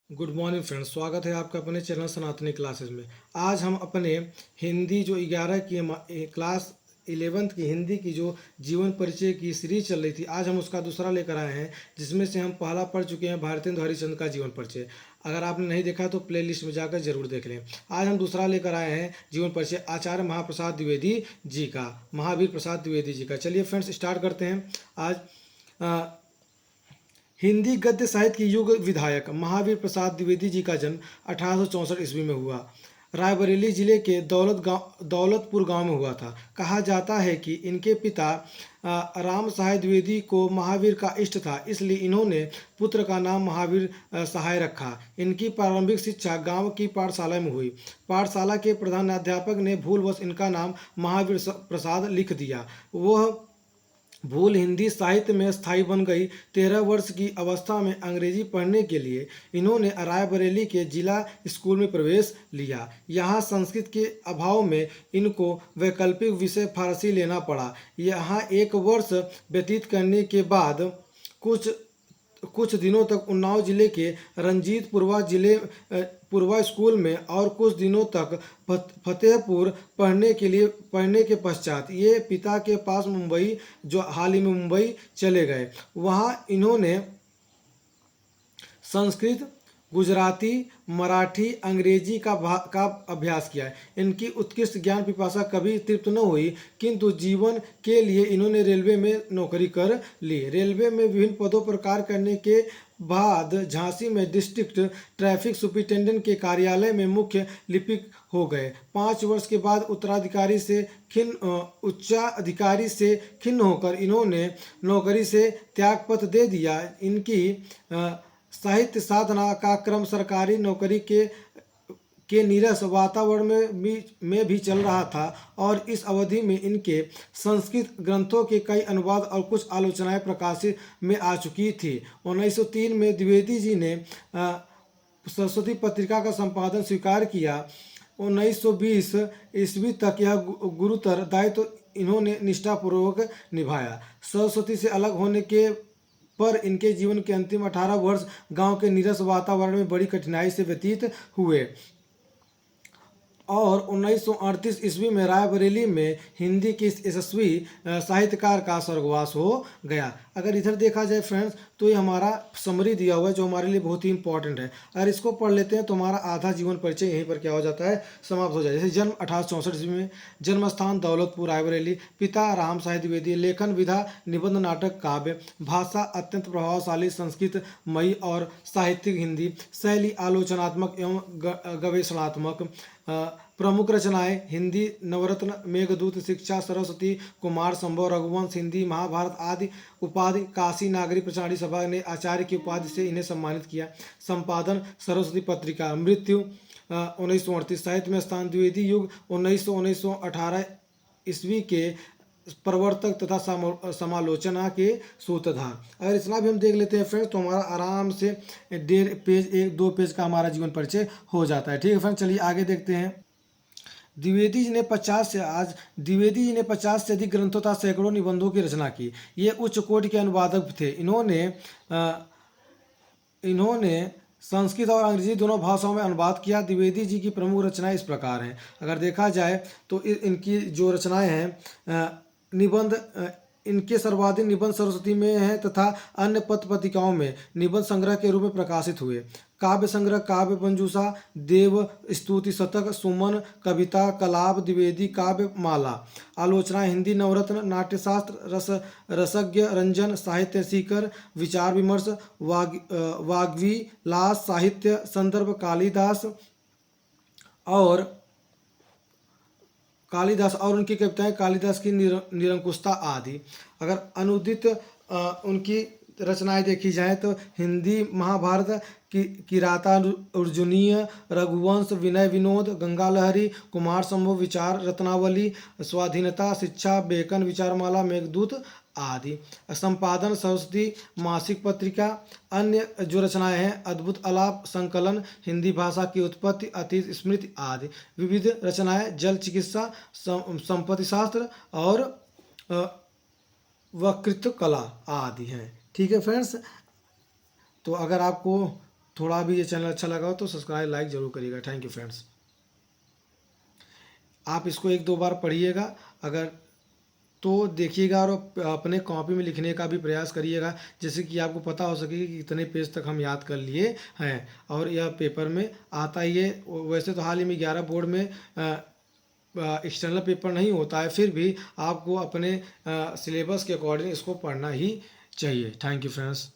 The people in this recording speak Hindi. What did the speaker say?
गुड मॉर्निंग फ्रेंड्स, स्वागत है आपका अपने चैनल सनातनी क्लासेस में। आज हम अपने हिंदी जो 11 की क्लास 11th की हिंदी की जो जीवन परिचय की सीरीज चल रही थी, आज हम उसका दूसरा लेकर आए हैं, जिसमें से हम पहला पढ़ चुके हैं भारतेंदु हरिश्चंद्र का जीवन परिचय। अगर आपने नहीं देखा तो प्लेलिस्ट में जाकर जरूर देख लें। आज हम दूसरा लेकर आए हैं जीवन परिचय आचार्य महाप्रसाद द्विवेदी जी का, महावीर प्रसाद द्विवेदी जी का। चलिए फ्रेंड्स, स्टार्ट करते हैं। आज हिंदी गद्य साहित्य के युग विधायक महावीर प्रसाद द्विवेदी जी का जन्म 1864 ईस्वी में हुआ। रायबरेली जिले के दौलतपुर गांव में हुआ था। कहा जाता है कि इनके पिता राम सहाय द्विवेदी को महावीर का इष्ट था, इसलिए इन्होंने पुत्र का नाम महावीर सहाय रखा। इनकी प्रारंभिक शिक्षा गांव की पाठशाला में हुई। पाठशाला के प्रधानाध्यापक ने भूलवश इनका नाम महावीर प्रसाद लिख दिया। वह भूल हिंदी साहित्य में स्थायी बन गई। 13 वर्ष की अवस्था में अंग्रेजी पढ़ने के लिए इन्होंने रायबरेली के जिला स्कूल में प्रवेश लिया। यहाँ संस्कृत के अभाव में इनको वैकल्पिक विषय फारसी लेना पड़ा। यहाँ 1 वर्ष व्यतीत करने के बाद कुछ दिनों तक उन्नाव जिले के पुरवा स्कूल में और कुछ दिनों तक फतेहपुर पढ़ने के पश्चात ये पिता के पास मुंबई, जो हाल ही में मुंबई चले गए। वहाँ इन्होंने संस्कृत, गुजराती, मराठी, अंग्रेजी का अभ्यास किया। इनकी उत्कृष्ट ज्ञान पिपासा कभी तृप्त न हुई, किंतु जीवन के लिए इन्होंने रेलवे में नौकरी कर ली। रेलवे में विभिन्न पदों पर कार्य करने के बाद झांसी में डिस्ट्रिक्ट ट्रैफिक सुपरिटेंडेंट के कार्यालय में मुख्य लिपिक हो गए। 5 वर्ष के बाद उच्चाधिकारी से खिन्न होकर इन्होंने नौकरी से त्यागपत्र दे दिया। इनकी साहित्य साधना का क्रम सरकारी नौकरी के नीरस वातावरण में भी चल रहा था, और इस अवधि में इनके संस्कृत ग्रंथों के कई अनुवाद और कुछ आलोचनाएं प्रकाशित में आ चुकी थी। 1903 में द्विवेदी जी ने सरस्वती पत्रिका का संपादन स्वीकार किया। 1920 ईस्वी तक यह गुरुतर दायित्व इन्होंने निष्ठापूर्वक निभाया। सरस्वती से अलग होने के पर इनके जीवन के अंतिम 18 वर्ष गांव के नीरस वातावरण में बड़ी कठिनाई से व्यतीत हुए, और 1938 ईस्वी में रायबरेली में हिंदी के इस यशस्वी साहित्यकार का स्वर्गवास हो गया। अगर इधर देखा जाए फ्रेंड्स, तो ये हमारा समरी दिया हुआ है, जो हमारे लिए बहुत ही इंपॉर्टेंट है। अगर इसको पढ़ लेते हैं तो हमारा आधा जीवन परिचय यहीं पर क्या हो जाता है, समाप्त हो जाता है। जैसे जन्म 1864 ईस्वी में, जन्म स्थान दौलतपुर रायबरेली, पिता राम सहाय द्विवेदी, लेखन विधा निबंध नाटक काव्य, भाषा अत्यंत प्रभावशाली संस्कृत मई और साहित्यिक हिंदी, शैली आलोचनात्मक एवं गवेषणात्मक, प्रमुख रचनाएं हिंदी नवरत्न, मेघदूत, शिक्षा, सरस्वती, कुमार संभव, रघुवंश, हिंदी, महाभारत आदि। उपाधि काशी नागरिक प्रचारणी सभा ने आचार्य की उपाधि से इन्हें सम्मानित किया। संपादन सरस्वती पत्रिका। मृत्यु 1938। साहित्य में स्थान द्विवेदी युग 1918 ईस्वी के प्रवर्तक तथा समालोचना के सूत्रधार। अगर इतना भी हम देख लेते हैं फ्रेंड्स, तो हमारा आराम से 1.5 पेज 1-2 पेज का हमारा जीवन परिचय हो जाता है। ठीक है फ्रेंड्स, चलिए आगे देखते हैं। द्विवेदी जी ने 50 से अधिक ग्रंथों तथा सैकड़ों निबंधों की रचना की। ये उच्च कोटि के अनुवादक थे। इन्होंने संस्कृत और अंग्रेजी दोनों भाषाओं में अनुवाद किया। द्विवेदी जी की प्रमुख रचनाएं इस प्रकार हैं। अगर देखा जाए तो इनकी जो रचनाएं हैं, निबंध, इनके सर्वाधिक निबंध सरस्वती में हैं तथा अन्य पत्र पत्रिकाओं में निबंध संग्रह के रूप में प्रकाशित हुए। काव्य संग्रह, काव्य मंजूषा, देव स्तुति शतक, सुमन, कविता कलाप, द्विवेदी काव्य माला, आलोचना, हिंदी नवरत्न, नाट्यशास्त्र, रसज्ञ रंजन, साहित्य सीकर, विचार विमर्श, वाग्विलास, साहित्य संदर्भ, कालिदास और उनकी कविताएं, कालिदास की निरंकुशता आदि। अगर अनुदित उनकी रचनाएं देखी जाए तो हिंदी महाभारत, किरातार्जुनीय, रघुवंश, विनय विनोद, गंगा लहरी, कुमार संभव, विचार रत्नावली, स्वाधीनता, शिक्षा, बेकन, विचारमाला, मेघदूत आदि। संपादन सरस्वती मासिक पत्रिका। अन्य जो रचनाएं हैं, अद्भुत आलाप, संकलन, हिंदी भाषा की उत्पत्ति, अतीत स्मृति आदि। विविध रचनाएं, जल चिकित्सा, संपत्ति शास्त्र और वक्तृत्व कला आदि हैं। ठीक है फ्रेंड्स, तो अगर आपको थोड़ा भी ये चैनल अच्छा लगा हो तो सब्सक्राइब लाइक ज़रूर करिएगा। Thank you friends. आप इसको एक दो बार पढ़िएगा, अगर तो देखिएगा और अपने कॉपी में लिखने का भी प्रयास करिएगा, जैसे कि आपको पता हो सके कि कितने पेज तक हम याद कर लिए हैं। और यह पेपर में आता ही है। वैसे तो हाल ही में 11 बोर्ड में एक्सटर्नल पेपर नहीं होता है, फिर भी आपको अपने सिलेबस के अकॉर्डिंग इसको पढ़ना ही चाहिए। Thank you friends.